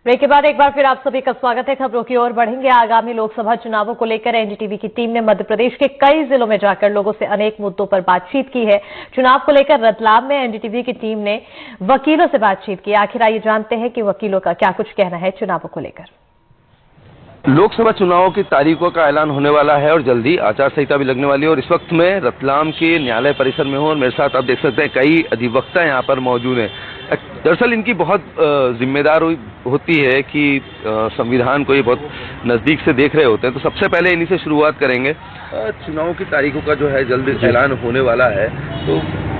Break के बाद एक बार फिर आप सभी का स्वागत है। खबरों की ओर बढ़ेंगे। आगामी लोकसभा चुनावों को लेकर एनडीटीवी की टीम ने मध्य प्रदेश के कई जिलों में जाकर लोगों से अनेक मुद्दों पर बातचीत की है। चुनाव को लेकर रतलाम में एनडीटीवी की टीम ने वकीलों से बातचीत की। आखिर आइए जानते हैं कि वकीलों का क्या कुछ कहना है चुनावों को लेकर। लोकसभा चुनावों की तारीखों का ऐलान होने वाला है और जल्दी आचार संहिता भी लगने वाली है। और इस वक्त मैं रतलाम के न्यायालय परिसर में हूं और मेरे साथ आप देख सकते हैं कई अधिवक्ता यहाँ पर मौजूद हैं। दरअसल इनकी बहुत जिम्मेदार होती है कि संविधान को ये बहुत नज़दीक से देख रहे होते हैं। तो सबसे पहले इन्हीं से शुरुआत करेंगे। चुनाव की तारीखों का जो है जल्द ऐलान होने वाला है, तो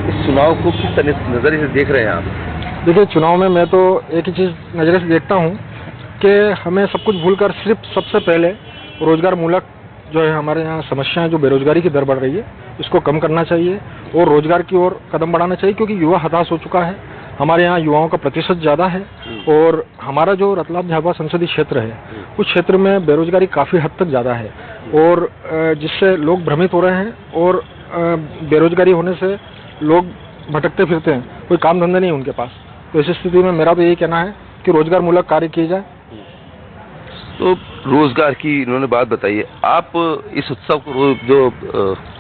इस चुनाव को किस नज़रिए से देख रहे हैं आप? देखिए, चुनाव में मैं तो एक ही चीज़ नज़रिए से देखता हूँ कि हमें सब कुछ भूलकर सिर्फ सबसे पहले रोजगार मूलक जो है हमारे यहाँ समस्याएं, जो बेरोजगारी की दर बढ़ रही है, इसको कम करना चाहिए और रोजगार की ओर कदम बढ़ाना चाहिए, क्योंकि युवा हताश हो चुका है। हमारे यहाँ युवाओं का प्रतिशत ज़्यादा है और हमारा जो रतलाम झाबुआ संसदीय क्षेत्र है उस क्षेत्र में बेरोजगारी काफ़ी हद तक ज़्यादा है और जिससे लोग भ्रमित हो रहे हैं और बेरोजगारी होने से लोग भटकते फिरते हैं, कोई काम धंधा नहीं है उनके पास। तो इस स्थिति में मेरा तो यही कहना है कि रोजगार मूलक कार्य किए जाए। तो रोजगार की इन्होंने बात बताई है। आप इस उत्सव को जो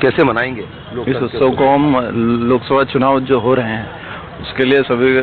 कैसे मनाएंगे? इस उत्सव को हम लोकसभा चुनाव जो हो रहे हैं उसके लिए सभी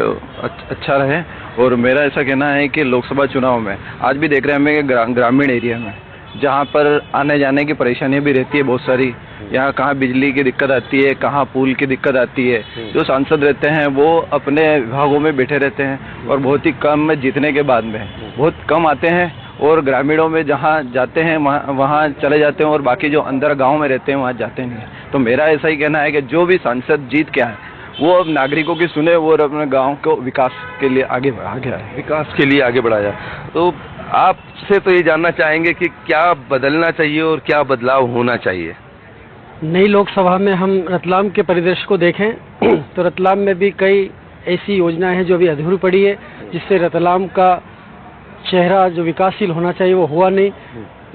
अच्छा रहे। और मेरा ऐसा कहना है कि लोकसभा चुनाव में आज भी देख रहे हैं हमें ग्रामीण एरिया में जहाँ पर आने जाने की परेशानियाँ भी रहती है बहुत सारी। यहाँ कहाँ बिजली की दिक्कत आती है, कहाँ पुल की दिक्कत आती है। जो सांसद रहते हैं वो अपने विभागों में बैठे रहते हैं और बहुत ही कम जीतने के बाद में बहुत कम आते हैं और ग्रामीणों में जहाँ जाते हैं वहाँ चले जाते हैं और बाकी जो अंदर गांव में रहते हैं वहाँ जाते नहीं हैं। तो मेरा ऐसा ही कहना है कि जो भी सांसद जीत के आए वो अब नागरिकों की सुने और अपने गांव को विकास के लिए आगे आए, विकास के लिए आगे बढ़ाया। तो आपसे तो ये जानना चाहेंगे कि क्या बदलना चाहिए और क्या बदलाव होना चाहिए? नई लोकसभा में हम रतलाम के परिदृश्य को देखें तो रतलाम में भी कई ऐसी योजनाएं हैं जो अभी अधूरी पड़ी है, जिससे रतलाम का चेहरा जो विकासशील होना चाहिए वो हुआ नहीं।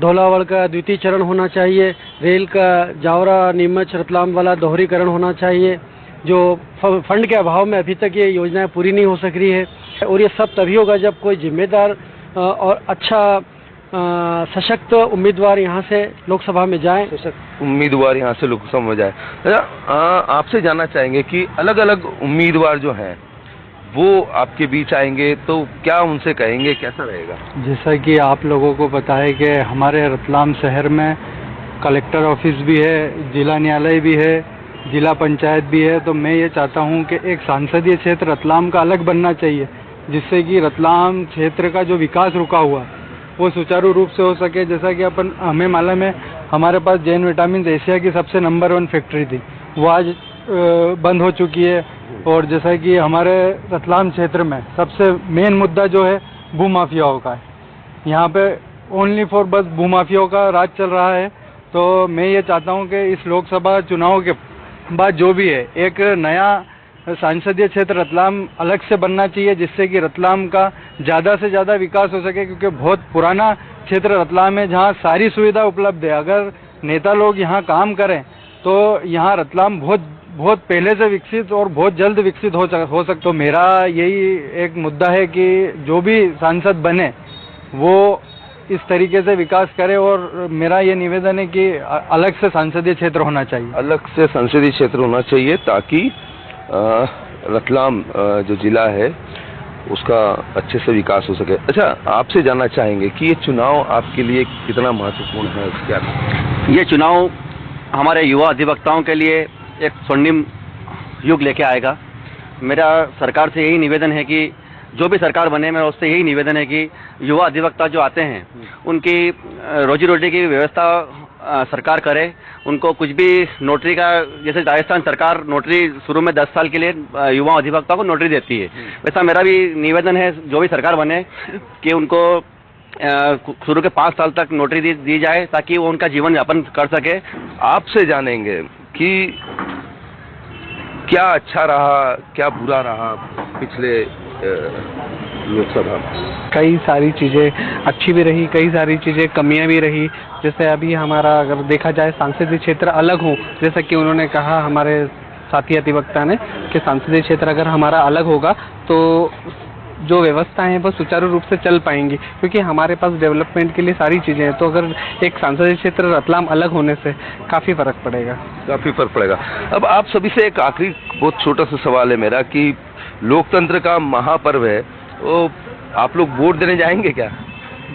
धौलावड़ का द्वितीय चरण होना चाहिए, रेल का जावरा नीमच रतलाम वाला दोहरीकरण होना चाहिए, जो फंड के अभाव में अभी तक ये योजनाएं पूरी नहीं हो सक रही है। और ये सब तभी होगा जब कोई जिम्मेदार और अच्छा सशक्त उम्मीदवार यहाँ से लोकसभा में जाए। उम्मीदवार यहाँ से लोकसभा में जाए। आपसे जानना चाहेंगे कि अलग अलग उम्मीदवार जो हैं वो आपके बीच आएंगे तो क्या उनसे कहेंगे, कैसा रहेगा? जैसा कि आप लोगों को पता है कि हमारे रतलाम शहर में कलेक्टर ऑफिस भी है, जिला न्यायालय भी है, जिला पंचायत भी है। तो मैं ये चाहता हूँ कि एक संसदीय क्षेत्र रतलाम का अलग बनना चाहिए, जिससे कि रतलाम क्षेत्र का जो विकास रुका हुआ वो सुचारू रूप से हो सके। जैसा कि हमें मालूम है हमारे पास जैन विटामिन एशिया की सबसे नंबर 1 फैक्ट्री थी, वो आज बंद हो चुकी है। और जैसा कि हमारे रतलाम क्षेत्र में सबसे मेन मुद्दा जो है भूमाफियाओं का है, यहाँ पे ओनली फॉर बस भूमाफियाओं का राज चल रहा है। तो मैं ये चाहता हूँ कि इस लोकसभा चुनाव के बाद जो भी है एक नया संसदीय क्षेत्र रतलाम अलग से बनना चाहिए, जिससे कि रतलाम का ज़्यादा से ज़्यादा विकास हो सके, क्योंकि बहुत पुराना क्षेत्र रतलाम है जहाँ सारी सुविधा उपलब्ध है। अगर नेता लोग यहाँ काम करें तो यहाँ रतलाम बहुत पहले से विकसित और बहुत जल्द विकसित हो सकता। तो मेरा यही एक मुद्दा है कि जो भी सांसद बने वो इस तरीके से विकास करे। और मेरा ये निवेदन है कि अलग से संसदीय क्षेत्र होना चाहिए, अलग से संसदीय क्षेत्र होना चाहिए, ताकि रतलाम जो जिला है उसका अच्छे से विकास हो सके। अच्छा, आपसे जानना चाहेंगे कि ये चुनाव आपके लिए कितना महत्वपूर्ण है? क्या ये चुनाव हमारे युवा अधिवक्ताओं के लिए एक स्वर्णिम युग लेके आएगा। मेरा सरकार से यही निवेदन है कि जो भी सरकार बने, मेरा उससे यही निवेदन है कि युवा अधिवक्ता जो आते हैं उनकी रोजी रोटी की व्यवस्था सरकार करे। उनको कुछ भी नोटरी का, जैसे राजस्थान सरकार नोटरी शुरू में 10 साल के लिए युवा अधिवक्ता को नोटरी देती है, वैसा मेरा भी निवेदन है जो भी सरकार बने कि उनको शुरू के 5 साल तक नोटरी दी जाए, ताकि वो उनका जीवन यापन कर सके। आपसे जानेंगे कि क्या अच्छा रहा, क्या बुरा रहा पिछले लोकसभा में? कई सारी चीज़ें अच्छी भी रही, कई सारी चीज़ें कमियां भी रही। जैसे अभी हमारा अगर देखा जाए संसदीय क्षेत्र अलग हो, जैसा कि उन्होंने कहा हमारे साथी अधिवक्ता ने कि संसदीय क्षेत्र अगर हमारा अलग होगा तो जो व्यवस्थाएं हैं वो सुचारू रूप से चल पाएंगी, क्योंकि हमारे पास डेवलपमेंट के लिए सारी चीज़ें हैं। तो अगर एक संसदीय क्षेत्र रतलाम अलग होने से काफ़ी फ़र्क पड़ेगा। काफी फर्क पड़ेगा। अब आप सभी से एक आखिरी बहुत छोटा सा सवाल है मेरा कि लोकतंत्र का महापर्व है, वो आप लोग वोट देने जाएंगे क्या?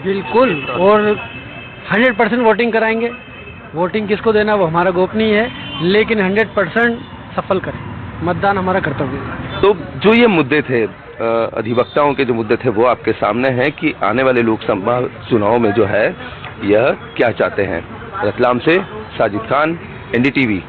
बिल्कुल, और 100% वोटिंग कराएंगे। वोटिंग किसको देना वो हमारा गोपनीय है, लेकिन 100% सफल करें। मतदान हमारा कर्तव्य है। तो जो ये मुद्दे थे, अधिवक्ताओं के जो मुद्दे थे, वो आपके सामने हैं कि आने वाले लोकसभा चुनाव में जो है यह क्या चाहते हैं। रतलाम से साजिद खान, NDTV।